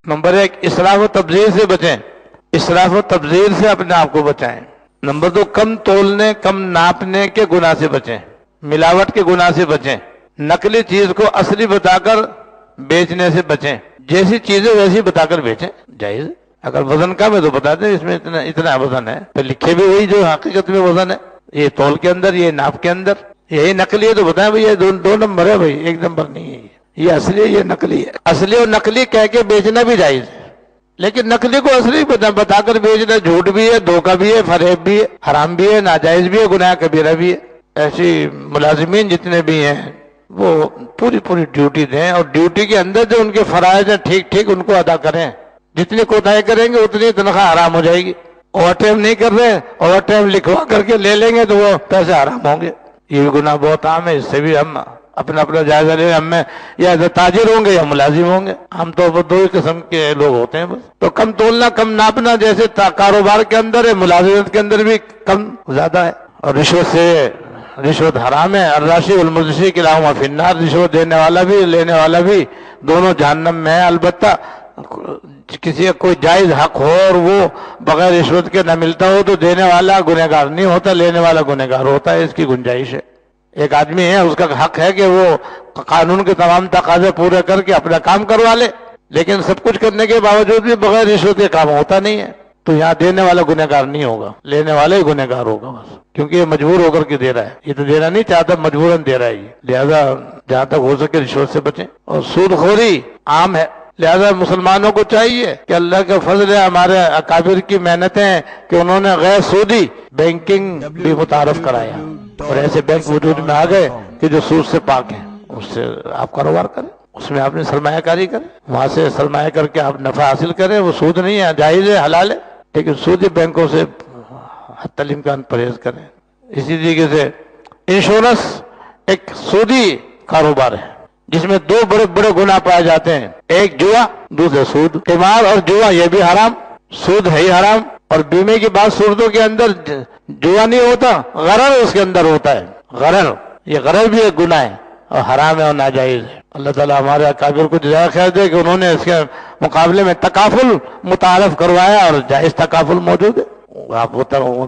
Number 1 اسراف و تبذیر سے بچیں، اسراف و تبذیر سے اپنے آپ کو بچائیں۔ نمبر 2 کم تولنے کم ناپنے کے گناہ سے بچیں، ملاوٹ کے گناہ سے بچیں، نقلی چیز کو اصلی بتا کر بیچنے سے بچیں، جیسی چیزیں ویسی بتا کر بیچیں، جائز ہے۔ اگر وزن کم ہے تو بتا دیں اس میں اتنا وزن ہے، تو لکھے بھی وہی جو حقیقت میں وزن ہے، یہ تول کے اندر، یہ ناپ کے اندر، یہی نقلی ہے تو بتائیں بھائی یہ دو نمبر ہے بھائی، ایک نمبر نہیں ہے، یہ اصلی ہے یہ نقلی ہے۔ اصلی اور نقلی کہہ کے بیچنا بھی جائز ہے، لیکن نقلی کو اصلی بتا کر بیچنا جھوٹ بھی ہے، دھوکہ بھی ہے، فریب بھی ہے، حرام بھی ہے، ناجائز بھی ہے، گناہ کبیرہ بھی ہے۔ ایسی ملازمین جتنے بھی ہیں وہ پوری ڈیوٹی دیں، اور ڈیوٹی کے اندر جو ان کے فرائض ہیں ٹھیک ان کو ادا کریں۔ جتنی کوتاہی کریں گے اتنی تنخواہ حرام ہو جائے گی۔ اوور ٹائم نہیں کر رہے، اوور ٹائم لکھوا کر کے لے لیں گے تو وہ پیسے حرام ہوں گے۔ یہ بھی گناہ بہت عام ہے، اس سے بھی ہم اپنا جائزہ لیں۔ ہم میں یا تاجر ہوں گے یا ملازم ہوں گے، عام طور پر 2 ہی قسم کے لوگ ہوتے ہیں بس۔ تو کم تولنا کم ناپنا جیسے کاروبار کے اندر ہے، ملازمت کے اندر بھی کم زیادہ ہے۔ اور رشوت حرام ہے، الراشی والمرتشی کلاہما فی النار، رشوت دینے والا بھی لینے والا بھی دونوں جہنم میں ہے۔ البتہ کسی کا کوئی جائز حق ہو اور وہ بغیر رشوت کے نہ ملتا ہو تو دینے والا گنہگار نہیں ہوتا، لینے والا گنہگار ہوتا ہے، اس کی گنجائش ہے۔ ایک آدمی ہے، اس کا حق ہے کہ وہ قانون کے تمام تقاضے پورے کر کے اپنا کام کروا لے، لیکن سب کچھ کرنے کے باوجود بھی بغیر رشوت کے کام ہوتا نہیں ہے، تو یہاں دینے والا گنہگار نہیں ہوگا، لینے والا ہی گنہگار ہوگا بس، کیونکہ یہ مجبور ہو کر کے دے رہا ہے، یہ تو دینا نہیں چاہتا، مجبوراً دے رہا ہے یہ۔ لہذا جہاں تک ہو سکے رشوت سے بچیں۔ اور سود خوری عام ہے، لہذا مسلمانوں کو چاہیے کہ اللہ کا فضل ہے، ہمارے اکابر کی محنتیں کہ انہوں نے غیر سودی بینکنگ بھی متعارف کرایا، اور ایسے بینک وجود میں آ گئے کہ جو سود سے پاک ہیں، اس سے آپ کاروبار کریں، اس میں آپ نے سرمایہ کاری کریں، وہاں سے سرمایہ کر کے آپ نفع حاصل کریں، وہ سود نہیں ہے، جائز ہے، حلال ہے، لیکن سودی بینکوں سے حتی الامکان پرہیز کریں۔ اسی طریقے سے انشورنس ایک سودی کاروبار ہے جس میں 2 بڑے گناہ پائے جاتے ہیں، ایک جوا، دوسرے سود۔ قمار اور جوا یہ بھی حرام، سود ہے ہی حرام۔ اور بیمے کی بات صورتوں کے اندر جوا نہیں ہوتا، غرر اس کے اندر ہوتا ہے، غرر، یہ غرر بھی ایک گناہ ہے اور حرام ہے اور ناجائز ہے۔ اللہ تعالیٰ ہمارے اکابر کو جزائے خیر دے کہ انہوں نے اس کے مقابلے میں تکافل متعارف کروایا، اور جائز تکافل موجود ہے۔ آپ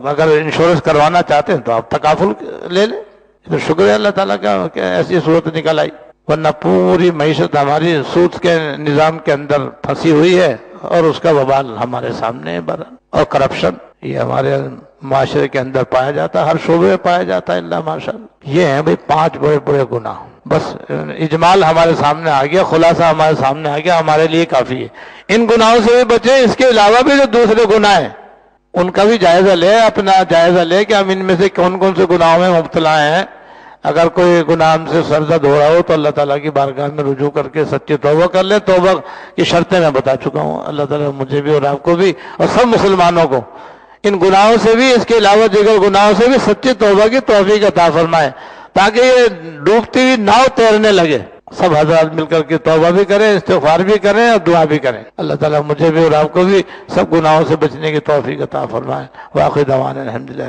اگر انشورنس کروانا چاہتے ہیں تو آپ تکافل لے لیں، تو شکر ہے اللہ تعالیٰ کا کہ ایسی صورت نکل آئی، ورنہ پوری معیشت ہماری سود کے نظام کے اندر پھنسی ہوئی ہے، اور اس کا وبال ہمارے سامنے ہے۔ اور کرپشن یہ ہمارے معاشرے کے اندر پایا جاتا ہے، ہر شعبے میں پایا جاتا ہے، اللہ ماشاءاللہ۔ یہ ہیں بھئی 5 بڑے گناہ، بس اجمال ہمارے سامنے آ گیا، خلاصہ ہمارے سامنے آ گیا، ہمارے لیے کافی ہے۔ ان گناہوں سے بھی بچیں، اس کے علاوہ بھی جو دوسرے گناہ ہیں ان کا بھی جائزہ لے، اپنا جائزہ لے کہ ہم ان میں سے کون سے گناہوں میں مبتلا ہیں۔ اگر کوئی گناہ ہم سے سرزد ہو رہا ہو تو اللہ تعالیٰ کی بارگاہ میں رجوع کر کے سچی توبہ کر لیں۔ توبہ کی شرطیں میں بتا چکا ہوں، اللہ تعالیٰ مجھے بھی اور آپ کو بھی اور سب مسلمانوں کو ان گناہوں سے بھی، اس کے علاوہ دیگر گناہوں سے بھی سچی توبہ کی توفیق عطا فرمائے، تاکہ یہ ڈوبتی ہوئی ناؤ تیرنے لگے۔ سب حضرات مل کر کے توبہ بھی کریں، استغفار بھی کریں اور دعا بھی کریں۔ اللہ تعالیٰ مجھے بھی اور آپ کو بھی سب گناہوں سے بچنے کی توفیق عطا فرمائے۔ وآخر دعوانا الحمدللہ۔